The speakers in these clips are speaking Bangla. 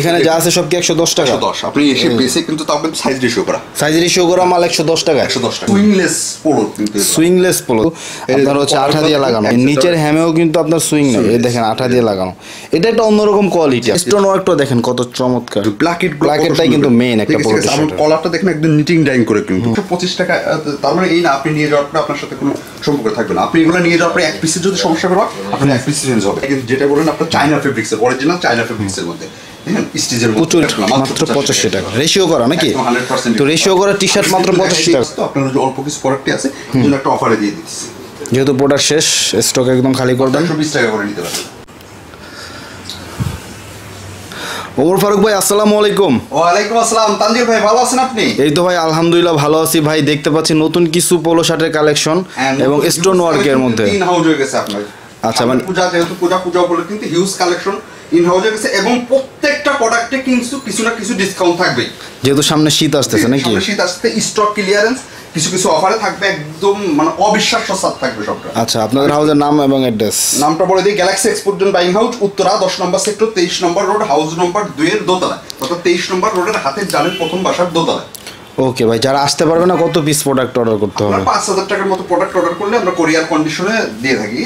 এখানে যা আছে সব কি 110 টাকা? 110। আপনি এসে বেসে কিন্তু তাও কিন্তু সাইজ রেশিও করা মাল 110 টাকা। 110 টাকা। সুইংলেস পোলো আপনার হচ্ছে আঠা দিয়ে লাগানো, নিচের হ্যামেও কিন্তু আপনার সুইং নেই, এই দেখেন আঠা দিয়ে লাগানো। এটা একটা অন্যরকম কোয়ালিটি। স্টোন ওয়ার্কটা দেখেন কত চমৎকার। প্লাকেটটাই কিন্তু মেইন একটা পোলো। কলারটা দেখেন একদম নিটিং ডাইং করে কিন্তু 25 টাকা। তার মানে এই না আপনি নিয়ে যাওয়ার পর আপনার সাথে কোনো সম্পর্ক থাকবে না। আপনি এগুলো নিয়ে যাওয়ার পর এক পিসের যদি সমস্যা হয় আপনার এক পিস চেঞ্জ হবে। কিন্তু যেটা বলেন আপনার চায়না ফেব্রিক্সের, অরিজিনাল চায়না ফেব্রিক্সের মধ্যে প্রচুর মাত্র 85 টাকা রেশিও করা নাকি? তো রেশিও করা টি শার্ট মাত্র 85 টাকা। তো আপনার যে অল্প কিছু প্রোডাক্টই আছে জন্য একটা অফারে দিয়ে দিচ্ছি। যেহেতু প্রোডাক্ট শেষ, স্টক একদম খালি করবেন। 120 টাকা করে নিতে পারবেন। ওমর ফারুক ভাই আসসালামু আলাইকুম। ওয়ালাইকুম আসসালাম। তানজির ভাই ভালো আছেন আপনি? এই তো ভাই আলহামদুলিল্লাহ ভালো আছি ভাই। দেখতে পাচ্ছি নতুন কিছু পোলো শার্টের কালেকশন এবং স্টোন ওয়ার্কের মধ্যে ইন হাউস হয়ে গেছে আপনার। আচ্ছা, মানে পূজা যেহেতু পূজা বলে কিন্তু হিউজ কালেকশন ইন হাউস হয়ে গেছে এবং প্রত্যেকটা প্রোডাক্টে কিন্তু কিছু না কিছু ডিসকাউন্ট থাকবে। যেহেতু সামনে শীত আসতেছে নাকি? সামনে শীত আসতে স্টক ক্লিয়ারেন্স কিছু অফারে থাকবে, একদম মানে অবিশ্বাস্য সাথ থাকবে সবটা। আচ্ছা, আপনাদের হাউসের নাম এবং অ্যাড্রেস? নামটা বলে দিই, Galaxy export buying house, Uttara 10 নম্বর সেক্টর, 23 নম্বর রোড, হাউস নম্বর 2 এর দোতলা, অর্থাৎ 23 নম্বর রোডের হাতের ডানের প্রথম বাসার দোতলা। ওকে ভাই, যারা আসতে পারবে না কত পিস প্রোডাক্ট অর্ডার করতে হবে? 5000 টাকার মতো প্রোডাক্ট অর্ডার করলে আমরা কোরিয়ার কন্ডিশনে দিয়ে থাকি।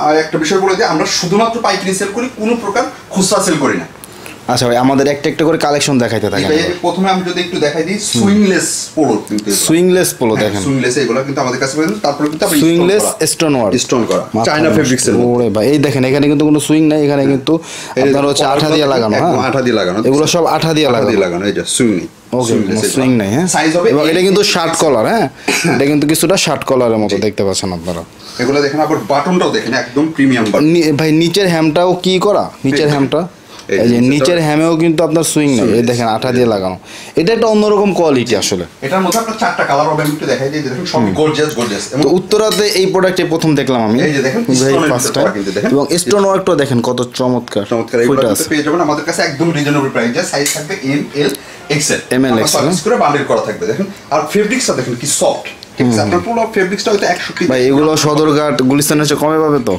আর একটা বিষয় বলে দিই, আমরা শুধুমাত্র পাইকারি সেল করি, কোনো প্রকার খুচরা সেল করি না। আচ্ছা ভাই, আমাদের একটা করে কালেকশন দেখাইতে থাকেন। প্রথমে আমি যদি একটু দেখাই দিই, সুইংলেস পোলো কিন্তু দেখেন, সুইংলেস এগুলো কিন্তু আমাদের কাছে পাবেন। তারপরে কিন্তু সুইংলেস স্টোন করা চায়না ফেব্রিক্সের। ওরে ভাই, এই দেখেন এখানে কিন্তু কোনো সুইং নাই, এখানে কিন্তু আপনার হচ্ছে আঠা দিয়ে লাগানো। হ্যাঁ, আঠা দিয়ে লাগানো, এগুলো সব আঠা দিয়ে লাগানো। এই যে সুইং নেই। ওকে, সুইং নাই। হ্যাঁ, এবং এটা কিন্তু শার্ট কলার। হ্যাঁ, এটা কিন্তু কিছুটা শার্ট কলারের মতো দেখতে পাচ্ছেন আপনারা। এগুলো দেখেন, আবার বাটনটাও দেখেন একদম প্রিমিয়াম বাটন ভাই। নিচের হ্যামটাও কি করা, নিচের হ্যামটা এই যে নিচের হ্যামেও কিন্তু আপনার সুইং নেই, এই দেখেন আঠা দিয়ে লাগানো। এটা একটা অন্যরকম কোয়ালিটি আসলে। এটার মধ্যে আপনার 4টা কালার হবে, আমি একটু দেখাই দিই। দেখেন সব গর্জিয়াস। তো উত্তরাতে এই প্রোডাক্টে প্রথম দেখলাম আমি, এই যে দেখেন ফার্স্ট টাইম। এবং স্টোন ওয়ার্কটা দেখেন কত চমৎকার। এগুলো পেয়ে যাবেন আমাদের কাছে একদম রিজনেবল প্রাইসে। সাইজ থাকবে এম এল এক্সেল, সার্ভিস করে বান্ডেল করা থাকবে। দেখেন আর ফেব্রিক্সটা দেখেন কি সফট। ঠিক আছে, আপনার পুরো ফেব্রিক্সটা হয়তো 100 ভাই। এগুলো সদরঘাট গুলিস্তানের চেয়ে কমে পাবে তো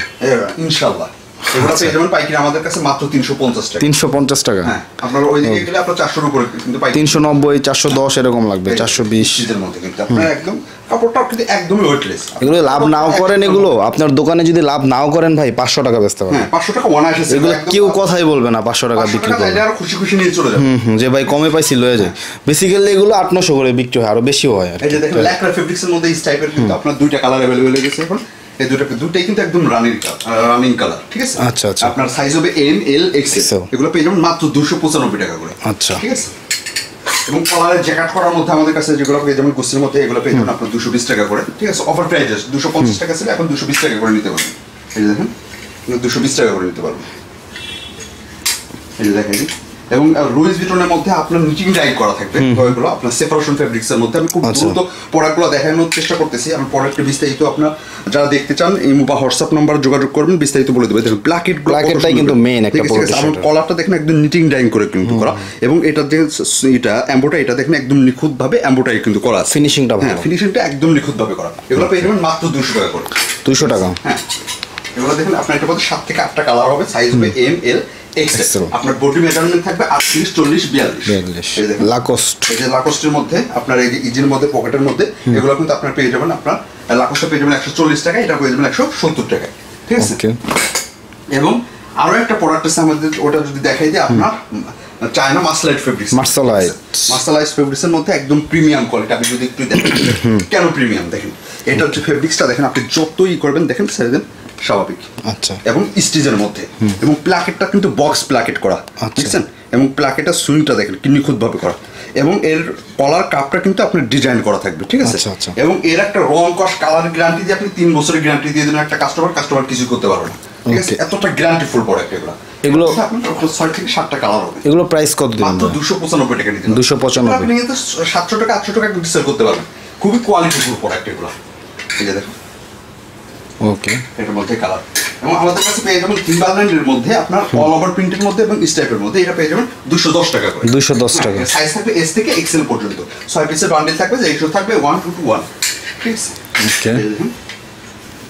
ইনশাআল্লাহ। এগুলো পেয়ে যাবেন পাইকারি আমাদের কাছে মাত্র 350 টাকা। 350 টাকা। হ্যাঁ, আপনার ওইদিকে গেলে আপনার 400 এর উপরে কিন্তু পাইকারি 390 410 এরকম লাগবে, 420 এর মধ্যে কিন্তু আপনার একদম কাপড়টা কিন্তু একদমই ওয়েটলেস। এগুলো লাভ নাও করেন, এগুলো আপনার দোকানে যদি লাভ নাও করেন ভাই 500 টাকা বেচতে পারবেন। হ্যাঁ, 500 টাকা অনায়াসে। এগুলো কেউ কথাই বলবে না 500 টাকা বিক্রি করে। এটা আর খুশি নিয়ে চলে যাবে। যে ভাই কমে পাইছি লয়ে যায়। বেসিক্যালি এগুলো 800 করে বিক্রি হয়, আরো বেশিও হয়। এই যে দেখেন ল্যাকরা ফেব্রিক্সের মধ্যে এই টাইপের কিন্তু আপনার 2টা কালার अवेलेबल হয়ে গেছে এখন। এই দুটাই কিন্তু একদম রানিং কালার। ঠিক আছে, আচ্ছা আচ্ছা। আপনার সাইজ হবে এম এল এক্সেল। এগুলো পেয়ে যাবেন মাত্র 295 টাকা করে। আচ্ছা, ঠিক আছে। এবং কলারের জ্যাকেট করার মধ্যে আমাদের কাছে যেগুলো পেয়ে যাবেন গোস্তের মধ্যে, এগুলো পেয়ে যাবেন আপনার 220 টাকা করে। ঠিক আছে, অফার প্রাইস 250 টাকা ছিল, এখন 220 টাকা করে নিতে পারবেন। এই যে দেখেন 220 টাকা করে নিতে পারবেন। এই যে দেখেন, এবং লুইস ভিটনের মধ্যে আপনার নিটিং ডাই করা থাকবে। ওইগুলো আপনার সেপারেশন ফেব্রিক্সের মধ্যে। আমি খুব দ্রুত প্রোডাক্টগুলো দেখানোর চেষ্টা করতেছি। আমি প্রোডাক্টের বিস্তারিত আপনার যারা দেখতে চান ইমো বা হোয়াটসঅ্যাপ নাম্বার যোগাযোগ করবেন, বিস্তারিত বলে দেবে। দেখুন প্লাকেটটাই কিন্তু মেইন একটা প্রোডাক্ট। আমার কলারটা দেখেন একদম নিটিং ডাইং করে কিন্তু করা, এবং এটা যে এটা এমব্রয়ডারি, এটা দেখেন একদম নিখুঁতভাবে এমব্রয়ডারি কিন্তু করা। ফিনিশিংটা ভালো। হ্যাঁ, ফিনিশিংটা একদম নিখুঁতভাবে করা। এগুলো পেয়ে যাবেন মাত্র 200 টাকা করে। 200 টাকা। হ্যাঁ, এগুলো দেখেন আপনার এটার মধ্যে 7 থেকে 8টা কালার হবে। সাইজ হবে এম এল এক্সেল। আপনার বডি মেজারমেন্ট থাকবে 38 40 42। লাকোস্ট, এই যে লাকোস্টের মধ্যে আপনার এই যে ইজির মধ্যে পকেটের মধ্যে এগুলো কিন্তু আপনার পেয়ে যাবেন। আপনার লাকোস্টটা পেয়ে যাবেন 140 টাকা, এটা পেয়ে যাবেন 170 টাকা। ঠিক আছে। এবং আরো একটা প্রোডাক্ট আছে আমাদের, ওটা যদি দেখাই দিই, আপনার চায়না মাসলাইট ফেব্রিক্স। মাসলাইট ফেব্রিক্সের মধ্যে একদম প্রিমিয়াম কোয়ালিটি। আপনি যদি একটু দেখেন কেন প্রিমিয়াম, দেখেন এটা হচ্ছে ফেব্রিক্সটা দেখেন, আপনি যতই করবেন দেখেন সাইজেন স্বাভাবিক। আচ্ছা, এবং স্টিচের মধ্যে, এবং প্লাকেটটা কিন্তু বক্স প্লাকেট করা। বুঝছেন, এবং প্লাকেটের সুইংটা দেখেন কি নিখুঁতভাবে করা, এবং এর কলার কাপটা কিন্তু আপনার ডিজাইন করা থাকবে। ঠিক আছে, এবং এর একটা রং কস কালার গ্যারান্টি দিয়ে আপনি 3 বছরের গ্যারান্টি দিয়ে দেন একটা কাস্টমার কিছু করতে পারবে না। ঠিক আছে, এতটা গ্যারান্টিফুল প্রোডাক্ট এগুলো আপনার 6 থেকে 7টা কালার হবে। এগুলো প্রাইস কত দিবেন? মাত্র 295 টাকা নিতে। 295 আপনি কিন্তু 700 টাকা 800 টাকা সেল করতে পারবেন। খুবই কোয়ালিটিফুল প্রোডাক্ট এগুলো। এই যে দেখুন, ওকে, এটার মধ্যে কালার। এবং আমাদের কাছে পেয়ে যাবেন টিম্বারল্যান্ডের মধ্যে আপনার অল ওভার প্রিন্টের মধ্যে এবং স্টাইপের মধ্যে, এটা পেয়ে যাবেন 210 টাকা করে। 210 টাকা। সাইজ থাকবে এস থেকে এক্সেল পর্যন্ত। 6 পিসের বান্ডেল থাকবে, যে রেশিও থাকবে 1:1। ঠিক আছে, ওকে।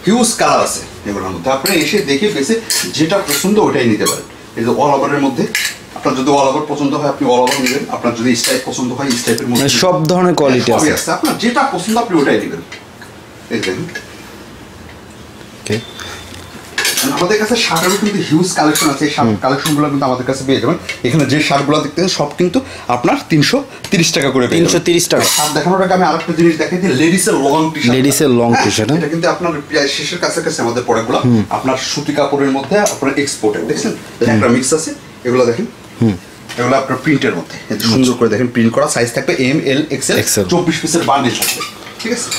হিউজ কালার আছে এগুলোর মধ্যে, আপনি এসে দেখে বেছে যেটা পছন্দ ওটাই নিতে পারেন। এই যে অল ওভারের মধ্যে আপনার যদি অল ওভার পছন্দ হয় আপনি অল ওভার নেবেন, আপনার যদি স্টাইপ পছন্দ হয় স্টাইপের মধ্যে সব ধরনের কোয়ালিটি আছে। আপনার যেটা পছন্দ আপনি ওটাই নেবেন। এই দেখেন ওকে, আমাদের কাছে শার্টের কিন্তু হিউজ কালেকশন আছে। এই শার্ট কালেকশনগুলো কিন্তু আমাদের কাছে পেয়ে যাবেন। এখানে যে শার্টগুলো দেখতেছেন সব কিন্তু আপনার 330 টাকা করে পেয়ে যাবেন। 330 টাকা। শার্ট দেখানোর আগে আমি আরেকটা জিনিস দেখাই দিই, লেডিসের লং টি শার্ট। লেডিসের লং টি শার্ট, এটা কিন্তু আপনার প্রায় শেষের কাছাকাছি আমাদের প্রোডাক্টগুলো আপনার সুতি কাপড়ের মধ্যে আপনার এক্সপোর্টেড দেখছেন, একটা মিক্স আছে। এগুলো দেখেন, এগুলো আপনার প্রিন্টের মধ্যে সুন্দর করে দেখেন প্রিন্ট করা। সাইজ থাকবে এম এল এক্সেল, 24 পিসের বান্ডিল থাকবে, ঠিক আছে।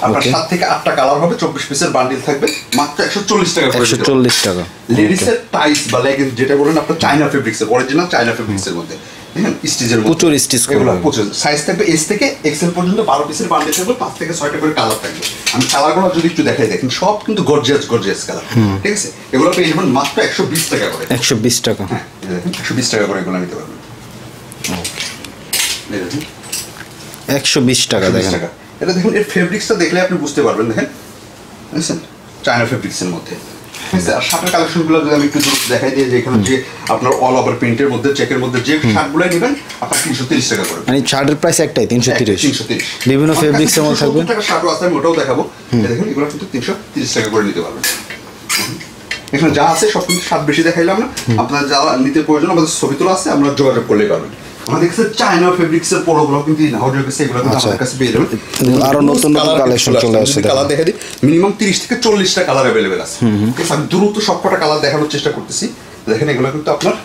আপনার 7 থেকে 8টা কালার হবে, 24 পিসের বান্ডিল থাকবে, মাত্র 140 টাকা করে। 140 টাকা। লেডিসের টাইস বা লেগিংস যেটা বলেন আপনার চায়না ফেব্রিক্সের, অরিজিনাল চায়না ফেব্রিক্সের মধ্যে দেখেন, স্টিচের মধ্যে প্রচুর স্টিচ করা। এগুলো প্রচুর সাইজ থাকবে এস থেকে এক্সেল পর্যন্ত 12 পিসের বান্ডিল থাকবে, 5 থেকে 6টা করে কালার থাকবে। আমি কালারগুলো যদি একটু দেখাই, দেখেন সব কিন্তু গর্জিয়াস গর্জিয়াস কালার, ঠিক আছে। এগুলো পেয়ে যাবেন মাত্র 120 টাকা করে। 120 টাকা। হ্যাঁ, দেখেন 120 টাকা করে এগুলো নিতে পারবেন। ওকে, 120 টাকা দেখেন। এটা দেখুন, এর ফেব্রিক্সটা দেখলে আপনি বুঝতে পারবেন। দেখেন বুঝছেন, চায়না ফেব্রিক্সের মধ্যে। আর শার্টের কালেকশনগুলো যদি আমি একটু দেখাই দিই, যে এখানে যে আপনার অল ওভার প্রিন্টের মধ্যে চেকের মধ্যে যে শার্টগুলো নেবেন আপনার 330 টাকা করে। মানে শার্টের প্রাইস একটাই 330। বিভিন্ন ফেব্রিক্সের মধ্যে থাকবে। টাকা শার্টও আছে, আমি ওটাও দেখাবো। দেখেন এগুলো কিন্তু 330 টাকা করে নিতে পারবেন। এখানে যা আছে সব কিন্তু শার্ট বেশি দেখাইলাম না, আপনার যা নিতে প্রয়োজন আমাদের ছবি তোলা আছে, আমরা যোগাযোগ করলেই পারবেন। আমাদের কাছে চায়না ফেব্রিক্সের পরগুলো কিন্তু ইনহাউজের কাছে এগুলো কিন্তু আমাদের কাছে পেয়ে যাবেন। আরো নতুন নতুন কালেকশন চলে আসছে। কালার দেখা দিই, মিনিমাম 30 থেকে 40টা কালার अवेलेबल আছে। আমি দ্রুত সবকটা কালার দেখানোর চেষ্টা করতেছি। দেখেন এগুলো কিন্তু আপনার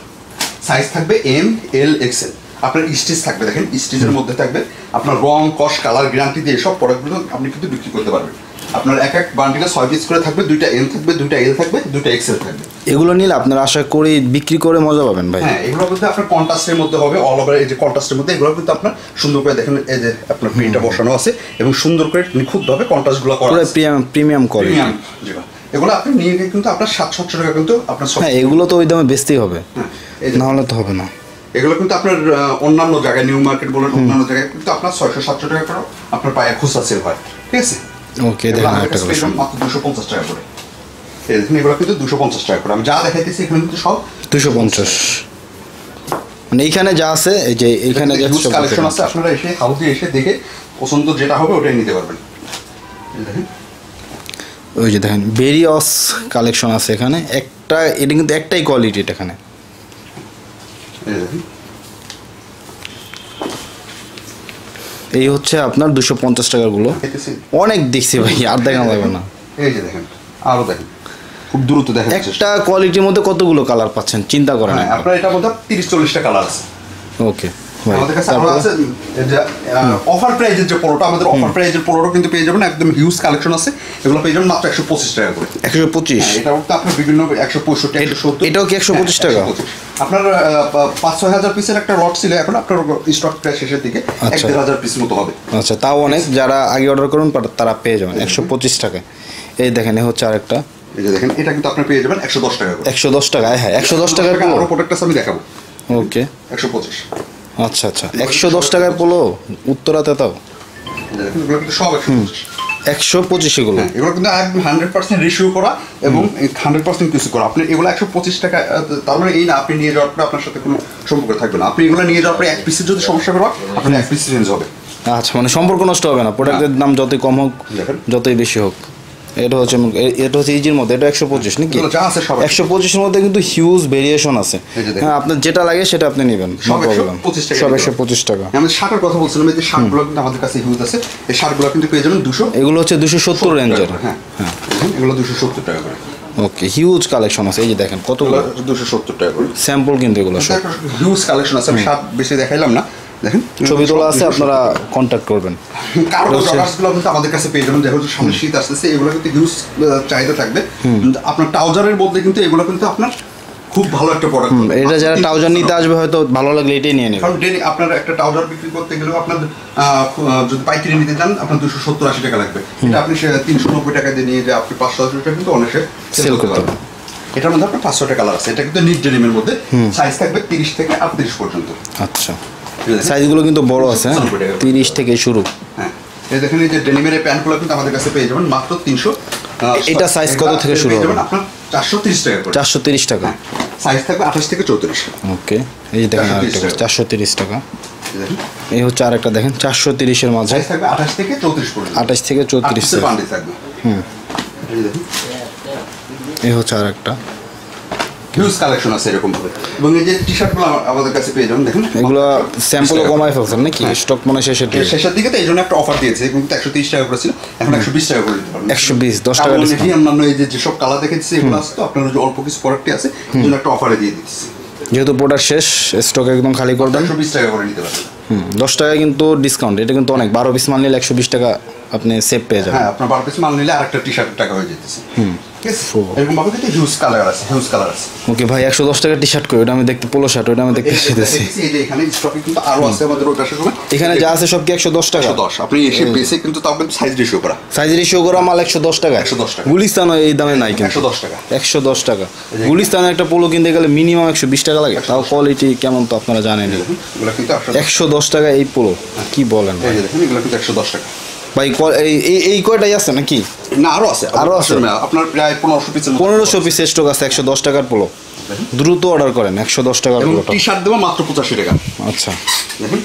সাইজ থাকবে এম এল এক্সেল, আপনার স্টিচ থাকবে, দেখেন স্টিচের মধ্যে থাকবে আপনার রং কস কালার গ্যারান্টি দিয়ে সব প্রোডাক্টগুলো আপনি কিন্তু বিক্রি করতে পারবেন। আপনার এক এক বান্ডিলে 6 পিস করে থাকবে, 2টা এম থাকবে, 2টা এল থাকবে, 2টা এক্সেল থাকবে। এগুলো নিলে আপনারা আশা করি বিক্রি করে মজা পাবেন ভাই। হ্যাঁ, এগুলো কিন্তু আপনার কন্ট্রাস্টের মধ্যে হবে, অল ওভার এই যে কন্ট্রাস্টের মধ্যে এগুলো কিন্তু আপনার সুন্দর করে দেখেন, এই যে আপনার প্রিন্টটা বসানো আছে এবং সুন্দর করে নিখুঁতভাবে কন্ট্রাস্টগুলো করা আছে, প্রিমিয়াম কোয়ালিটি। এগুলো আপনি নিয়ে গিয়ে কিন্তু আপনার 700 টাকা কিন্তু আপনার হ্যাঁ, এগুলো তো ওই দামে বেচতেই হবে, না হলে তো হবে না। এগুলো কিন্তু আপনার অন্যান্য জায়গায় নিউ মার্কেট বলেন, অন্যান্য জায়গায় কিন্তু আপনার 600-700 টাকা করে আপনার পায়ে খুচরা সেল হয়, ঠিক আছে। ওকে, দেখেন একটা কালেকশন মাত্র 250 টাকা করে। এই দেখুন এগুলো কিন্তু 250 টাকা করে। আমি যা দেখাইতেছি এখানে কিন্তু সব 250। মানে এইখানে যা আছে, এই যে এইখানে যা কালেকশন আছে, আপনারা এসে হাউসে এসে দেখে পছন্দ যেটা হবে ওটাই নিতে পারবেন। দেখেন ওই যে দেখেন ভেরিয়াস কালেকশন আছে এখানে। একটা এটা কিন্তু একটাই কোয়ালিটি এখানে। এই হচ্ছে আপনার 250 টাকাগুলো। অনেক দেখছি ভাই, আর দেখা লাগবে না। এই যে দেখেন, আরো দেখেন, খুব দ্রুত দেখেন। একটা কোয়ালিটির মধ্যে কতগুলো কালার পাচ্ছেন চিন্তা করেন। আপনার এটার মধ্যে 30-40টা কালার আছে। ওকে, আমাদের কাছে আরো আছে যে অফার প্রাইজের যে পড়োটা, আমাদের অফার প্রাইজের পড়োটা কিন্তু পেয়ে যাবেন, একদম হিউজ কালেকশন আছে। এগুলো পেয়ে যাবেন মাত্র 125 টাকা করে। 125? এটা তো আপনার বিভিন্ন 165, 170। এটাও কি 125 টাকা? আপনার 5-6 হাজার পিসের একটা লট ছিল, এখন আপনার স্টক প্রায় শেষের দিকে 1-1.5 হাজার পিস মতো হবে। আচ্ছা, তাও অনেক। যারা আগে অর্ডার করুন তারা পেয়ে যাবেন 125 টাকায়। এই দেখেন, এই হচ্ছে আরেকটা। এই যে দেখেন, এটা কিন্তু আপনি পেয়ে যাবেন 110 টাকা করে। 110 টাকায়? হ্যাঁ, 110 টাকায় আরো প্রোডাক্ট আছে, আমি দেখাবো। ওকে, 125। আচ্ছা আচ্ছা, 110 টাকায় পোলো উত্তরাতে তাও। দেখেন এগুলো কিন্তু সব 125 এগুলো। এগুলো কিন্তু একদম 100% রেশিও করা এবং 100% কিছু করা। আপনি এগুলো 125 টাকা, তার মানে এই না আপনি নিয়ে যাওয়ার পরে আপনার সাথে কোনো সম্পর্ক থাকবে না। আপনি এগুলো নিয়ে যাওয়ার পরে এক পিসের যদি সমস্যা করা আপনার এক পিস চেঞ্জ হবে। আচ্ছা, মানে সম্পর্ক নষ্ট হবে না, প্রোডাক্টের দাম যতই কম হোক যতই বেশি হোক। এটা হচ্ছে ইজির মধ্যে, এটা 125 নাকি? 125-এর মধ্যে কিন্তু হিউজ ভেরিয়েশন আছে। হ্যাঁ, আপনার যেটা লাগে সেটা আপনি নেবেন, সব 125 টাকা। আমি শার্টের কথা বলছিলাম, এই যে শার্টগুলো কিন্তু আমাদের কাছে হিউজ আছে। এই শার্টগুলো কিন্তু পেয়ে যাবেন 200। এগুলো হচ্ছে 270 রেঞ্জের। হ্যাঁ হ্যাঁ, এগুলো 270 টাকা করে। ওকে, হিউজ কালেকশন আছে। এই যে দেখেন কতগুলো, 270 টাকা করে স্যাম্পল কিন্তু এগুলো সব হিউজ কালেকশন আছে। আমি শার্ট বেশি দেখাইলাম না, দেখেন ছবি তোলা আছে, আপনারা কন্ট্যাক্ট করবেন। কার্গো জগার্সগুলো কিন্তু আমাদের কাছে পেয়ে যাবেন, যেহেতু সামনে শীত আসতেছে, এগুলো কিন্তু হিউজ চাহিদা থাকবে। আপনার ট্রাউজারের মধ্যে কিন্তু এগুলো কিন্তু আপনার খুব ভালো একটা প্রোডাক্ট। এটা যারা ট্রাউজার নিতে আসবে হয়তো ভালো লাগলে এটাই নিয়ে নেবে। কারণ ডেলি আপনার একটা ট্রাউজার বিক্রি করতে গেলেও আপনার যদি পাইকারি নিতে চান আপনার 270-80 টাকা লাগবে। এটা আপনি 390 টাকা দিয়ে নিয়ে যে আপনি 500 টাকা কিন্তু অনেকে সেল করতে পারবেন। এটার মধ্যে আপনার 500 টাকা কালার আছে। এটা কিন্তু নিট ডেনিমের মধ্যে, সাইজ থাকবে 30 থেকে 38 পর্যন্ত। আচ্ছা, সাইজগুলো কিন্তু বড় আছে, 30 থেকে শুরু। হ্যাঁ, এই দেখেন এই যে ডেনিমের প্যান্টগুলো কিন্তু আমাদের কাছে পেয়ে যাবেন মাত্র 300। এটা সাইজ কত থেকে শুরু হবে? আপনার 430 টাকা করে। 430 টাকা। সাইজ থাকবে 28 থেকে 34। ওকে, এই যে দেখেন আরেকটা 430 টাকা। এই হচ্ছে আরেকটা দেখেন 430 এর মাঝে। সাইজ থাকবে 28 থেকে 34 পর্যন্ত। 28 থেকে 34 এর বান্ডিল থাকবে। এই দেখুন। এই হচ্ছে আরেকটা হিউজ কালেকশন আছে এরকম ভাবে। এবং এই যে টি-শার্টগুলো আমাদের কাছে পেয়ে যাবেন দেখুন। এগুলো স্যাম্পলও কমায় ফেলছেন নাকি? স্টক মনে শেষের দিকে। শেষের দিকে তো এইজন্য একটা অফার দিয়েছে, কিন্তু 130 টাকা করে ছিল, এখন 120 টাকা করে দিতে পারবেন। 120 10 টাকা ডিসকাউন্ট। ডিসকাউন্ট। অন্যান্য এই যে সব কালার দেখেছি এগুলো আছে, তো আপনার যে অল্প কিছু প্রোডাক্টই আছে এজন্য একটা অফারে দিয়ে দিচ্ছি। যেহেতু প্রোডাক্ট শেষ, স্টক একদম খালি করবেন। 120 টাকা করে নিতে পারবেন। 10 টাকা কিন্তু ডিসকাউন্ট। এটা কিন্তু অনেক। 12 পিস মাল নিলে 120 টাকা আপনি সেভ পেয়ে যাবেন। হ্যাঁ, আপনার 12 পিস মাল নিলে আরেকটা টি-শার্টের টাকা হয়ে যেতেছে। ঠিক আছে, এরকম ভাবে কিন্তু হিউজ কালার আছে, হিউজ কালার আছে। ওকে ভাই, 110 টাকা টি-শার্ট করে, ওটা আমি দেখতে, পোলো শার্ট, ওটা আমি দেখতে এসেছি। এই যে এখানে স্টকে কিন্তু আরো আছে আমাদের ওটা সময়। এখানে যা আছে সব কি 110 টাকা? 110। আপনি এসে বেসে কিন্তু তাও কিন্তু সাইজ রেশিও করা। সাইজ রেশিও করা মাল 110 টাকা। 110 টাকা। গুলিস্তানও এই দামে নাই কিন্তু। 110 টাকা। 110 টাকা। গুলিস্তানে একটা পোলো কিনতে গেলে মিনিমাম 120 টাকা লাগে। তাও কোয়ালিটি কেমন তো আপনারা জানেন। এগুলো কিন্তু 110 টাকা এই পোলো, কি বলেন ভাই? এই যে দেখুন, এগুলো কিন্তু 110 টাকা। ভাই এই কয়টাই আছে নাকি? না, আরো আছে, আরো আছে। আপনার প্রায় 1500 পিসের মতো। 1500 পিস স্টক আছে 110 টাকার পোলো। দ্রুত অর্ডার করেন 110 টাকার এবং পোলোটা। টি-শার্ট দেবো মাত্র 85 টাকা। আচ্ছা, দেখুন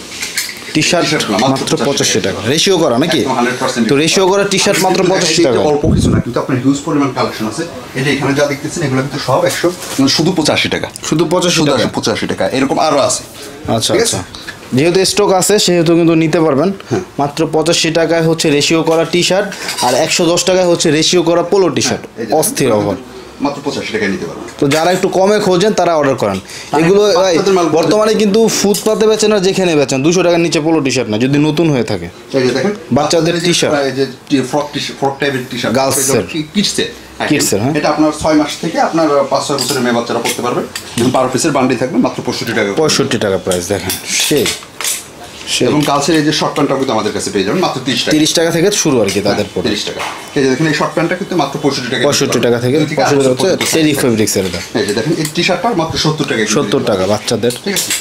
টি-শার্ট মাত্র 85 টাকা। রেশিও করা নাকি? একদম 100% তো রেশিও করা টি-শার্ট মাত্র 85 টাকা। অল্প কিছু না, কিন্তু আপনার হিউজ পরিমাণ কালেকশন আছে। এই যে এখানে যা দেখতেছেন এগুলো কিন্তু সব 100, শুধু 85 টাকা। শুধু 85 টাকা। 85 টাকা। এরকম আরো আছে। আচ্ছা আচ্ছা, যেহেতু স্টক আছে সেহেতু কিন্তু নিতে পারবেন। মাত্র 85 টাকায় হচ্ছে রেশিও করা টি-শার্ট, আর 110 টাকায় হচ্ছে রেশিও করা পোলো টি-শার্ট। অস্থির অফার। মাত্র 85 টাকায় নিতে পারবেন। তো যারা একটু কমে খোঁজেন তারা অর্ডার করেন। এগুলো বর্তমানে কিন্তু ফুটপাতে বেচেন আর যেখানে বেচেন 200 টাকার নিচে পোলো টি-শার্ট না, যদি নতুন হয়ে থাকে। এই যে দেখেন বাচ্চাদের টি-শার্ট, এই যে ফ্রক টাইপের টি-শার্ট, গার্লসের কিডসের। হ্যাঁ, এটা আপনার 6 মাস থেকে আপনার 5-6 বছরের মেয়ে বাচ্চারা পড়তে পারবে। 12 পিসের বান্ডি থাকবে মাত্র 65 টাকা। 65 টাকা প্রাইস দেখেন। সেই এবং কালচের এই যে শর্ট প্যান্টটা কিন্তু আমাদের কাছে পেয়ে যাবেন মাত্র 30 টাকা। 30 টাকা থেকে শুরু আর কি তাদের পরে। 30 টাকা। এই যে দেখেন, এই শর্ট প্যান্টটা কিন্তু মাত্র 65 টাকা। 65 টাকা থেকে 65 হচ্ছে টেরি ফেব্রিক্স এর এটা। এই যে দেখেন, এই টি-শার্টটা মাত্র 70 টাকা। 70 টাকা বাচ্চাদের। ঠিক আছে।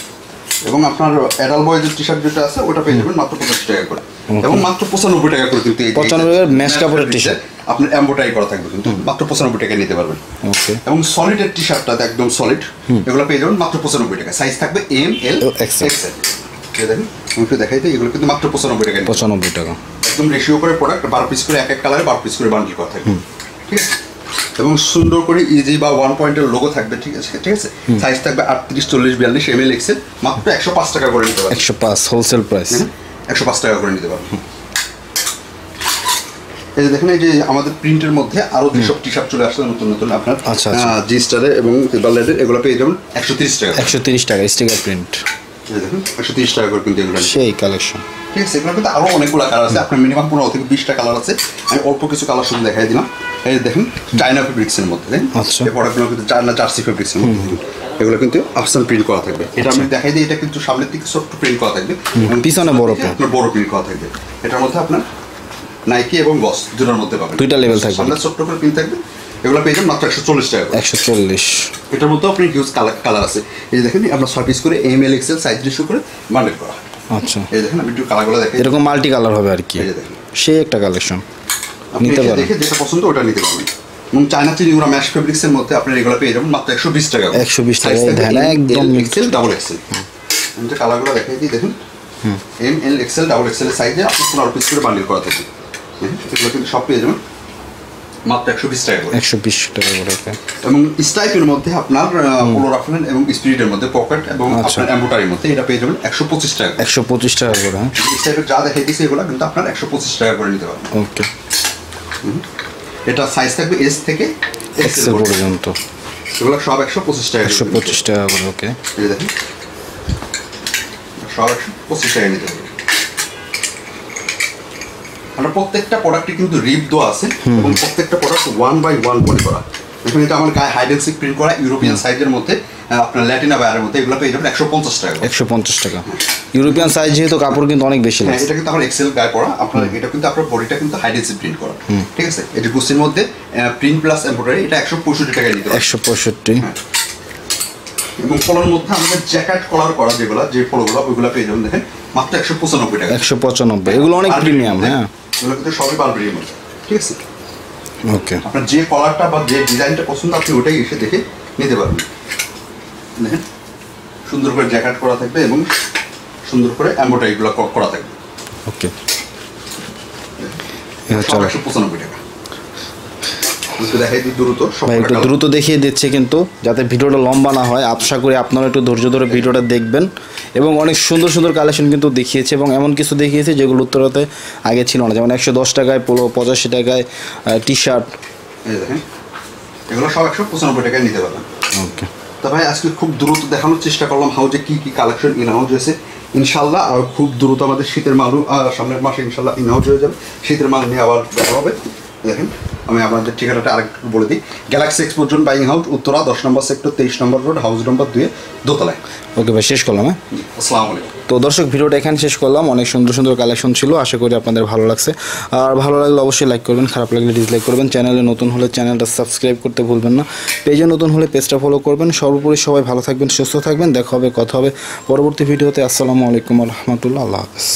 এবং আপনার অ্যাডাল্ট বয়েজের টি-শার্ট যেটা আছে ওটা পেয়ে যাবেন মাত্র 85 টাকা করে। এবং মাত্র 95 টাকা করে কিন্তু এই 95 টাকার ম্যাশ কাপড়ের টি-শার্ট আপনার এমব্রয়ডারি করা থাকবে, কিন্তু মাত্র 95 টাকা নিতে পারবেন। ওকে। এবং সলিডের টি-শার্টটা একদম সলিড, এগুলো পেয়ে যাবেন মাত্র 95 টাকা। সাইজ থাকবে এম, এল, এক্সেল। এই দেখেন, আমি একটু দেখাই দিই, এগুলো কিন্তু মাত্র 95 টাকা। 95 টাকা। একদম রেশিও করে প্রোডাক্ট, 12 পিস করে, এক কালারে 12 পিস করে বান্ডিল করা থাকবে। ঠিক আছে। এবং সুন্দর করে ইজি বা 1 পয়েন্টের লোগো থাকবে। ঠিক আছে, ঠিক আছে। সাইজ থাকবে 38, 40, 42, এমএল, এক্সেল। মাত্র 105 টাকা করে নিতে পারবেন। 105 হোলসেল প্রাইস। 105 টাকা করে নিতে পারবেন। এই যে দেখেন, এই যে আমাদের প্রিন্টের মধ্যে আরো যেসব টি-শার্ট চলে আসছে নতুন নতুন আপনার। আচ্ছা আচ্ছা, জি স্টারে এবং বার্লেডের, এগুলো পেয়ে যাবেন 130 টাকা। 130 টাকা স্টিকার প্রিন্ট। এই দেখুন, 130 টাকা করে কিন্তু এগুলো। সেই কালেকশন। ঠিক আছে, এগুলো কিন্তু আরো অনেকগুলো কালার আছে। আপনার মিনিমাম 15 থেকে 20টা কালার আছে। আমি অল্প কিছু কালার শুধু দেখাই দিলাম। এই দেখেন, চায়না ফেব্রিক্সের মধ্যে। আচ্ছা, এই প্রোডাক্টগুলো কিন্তু চায়না জার্সি ফেব্রিক্সের মধ্যে। এগুলো কিন্তু আফসান প্রিন্ট করা থাকবে। এটা আমি দেখাই দিই, এটা কিন্তু সামনের দিকে ছোট্ট প্রিন্ট করা থাকবে, পিছনে বড় প্রিন্ট। আপনার বড় প্রিন্ট করা থাকবে। এটার মধ্যে আপনার নাইকি এবং বস দুটোর মধ্যে পাবেন। দুইটা লেভেল থাকবে। সামনে ছোট্ট করে প্রিন্ট থাকবে। এগুলো পেয়ে যাবেন মাত্র 140 টাকা। 140। এটার মধ্যে আপনি হিউজ কালার আছে। এই যে দেখেন, আমরা 6 পিস করে এম, এল, এক্সেল সাইজ রেশিও করে বান্ডেল করা। আচ্ছা, এই দেখেন, আমি একটু কালারগুলো দেখাই। এরকম মাল্টি কালার হবে আর কি। এই যে দেখেন, সেই একটা কালেকশন আপনি নিতে পারেন। দেখে যেটা পছন্দ ওটা নিতে পারবেন। এবং চায়না চিনিগুলো ম্যাশ ফেব্রিক্সের মধ্যে আপনার এগুলো পেয়ে যাবেন মাত্র 120 টাকা। 120 টাকা। একদম এক্সেল, ডাবল এক্সেল। আমি যে কালারগুলো দেখাই দিই, দেখুন, এম, এল, এক্সেল, ডাবল এক্সেল এর সাইজে আপনি 15 পিস করে বান্ডেল করা থাকে। এগুলো কিন্তু সব পেয়ে যাবেন মাত্র 120 টাকা করে। 120 টাকা করে। এবং স্টাইপের মধ্যে আপনার পোলো রাফেল এবং স্পিরিটের মধ্যে পকেট এবং আপনার এমব্রয়ডারির মধ্যে এটা পেয়ে যাবেন 125 টাকা। 125 টাকা করে। হ্যাঁ, স্টাইপের যা দেখাই দিয়েছি এগুলো কিন্তু আপনার 125 টাকা করে নিতে পারবেন। ওকে। এটা সাইজ থাকবে এস থেকে এক্সেল পর্যন্ত। এগুলো সব 125 টাকা। 125 টাকা করে। ওকে। এই দেখুন, সব 125 টাকা নিতে পারবেন। আমরা প্রত্যেকটা প্রোডাক্টে কিন্তু রিপ দেওয়া আছে এবং প্রত্যেকটা প্রোডাক্ট 1 বাই 1 পলি করা। এখন এটা আমার গায়ে হাইড এন্ড সিক প্রিন্ট করা ইউরোপিয়ান সাইজের মধ্যে, আপনার ল্যাটিনা বায়ারের মধ্যে। এগুলো পেয়ে যাবেন 150 টাকা। 150 টাকা। ইউরোপিয়ান সাইজ যেহেতু কাপড় কিন্তু অনেক বেশি লাগে। এটা কিন্তু আমার এক্সেল গায়ে পড়া। আপনার এটা কিন্তু আপনার বডিটা কিন্তু হাইড এন্ড সিক প্রিন্ট করা। ঠিক আছে। এটা গুছির মধ্যে প্রিন্ট প্লাস এমব্রয়ডারি, এটা 165 টাকা নিতে পারবেন। 165। এবং ফলোর মধ্যে আমাদের জ্যাকেট কলার করা যেগুলো, যে ফলোগুলো ওইগুলো পেয়ে যাবেন দেখেন মাত্র 195 টাকা। 195। এগুলো অনেক প্রিমিয়াম। হ্যাঁ, এগুলো কিন্তু সবই বালবেরির মধ্যে। ঠিক আছে। ওকে আপনার যে কলারটা বা যে ডিজাইনটা পছন্দ আপনি ওটাই এসে দেখে নিতে পারবেন। দেখেন সুন্দর করে জ্যাকেট করা থাকবে এবং সুন্দর করে এমব্রয়ডারিগুলো করা থাকবে। ওকে সব 195 টাকা। দেখাই দিই দ্রুত, ভাই একটু দ্রুত দেখিয়ে দিচ্ছে কিন্তু যাতে ভিডিওটা লম্বা না হয়। আশা করি আপনারা একটু ধৈর্য ধরে ভিডিওটা দেখবেন এবং অনেক সুন্দর সুন্দর কালেকশন কিন্তু দেখিয়েছে এবং এমন কিছু দেখিয়েছে যেগুলো উত্তরাতে আগে ছিল না, যেমন 110 টাকায় পোলো, 85 টাকায় টি শার্ট। এই দেখেন এগুলো সব 195 টাকায় নিতে পারবেন। ওকে তো ভাই আজকে খুব দ্রুত দেখানোর চেষ্টা করলাম হাউজে কি কি কালেকশন ইন হাউজ হয়েছে। ইনশাল্লাহ আর খুব দ্রুত আমাদের শীতের মাল সামনের মাসে ইনশাল্লাহ ইন হাউজ হয়ে যাবে। শীতের মাল নিয়ে আবার দেখা হবে। দেখেন আমি আপনাদের ঠিকানাটা আরেকটু বলে দিই, Galaxy export zone buying house, Uttara 10 নম্বর সেক্টর, 23 নম্বর রোড, হাউস নম্বর 2 দোতলায়। ওকে ভাই শেষ করলাম। আসসালামু আলাইকুম। তো দর্শক ভিডিওটা এখানে শেষ করলাম। অনেক সুন্দর সুন্দর কালেকশন ছিল, আশা করি আপনাদের ভালো লাগছে। আর ভালো লাগলে অবশ্যই লাইক করবেন, খারাপ লাগলে ডিসলাইক করবেন। চ্যানেলে নতুন হলে চ্যানেলটা সাবস্ক্রাইব করতে ভুলবেন না। পেজে নতুন হলে পেজটা ফলো করবেন। সর্বোপরি সবাই ভালো থাকবেন, সুস্থ থাকবেন। দেখা হবে, কথা হবে পরবর্তী ভিডিওতে। আসসালামু আলাইকুম ওয়া রাহমাতুল্লাহ। আল্লাহ হাফেজ।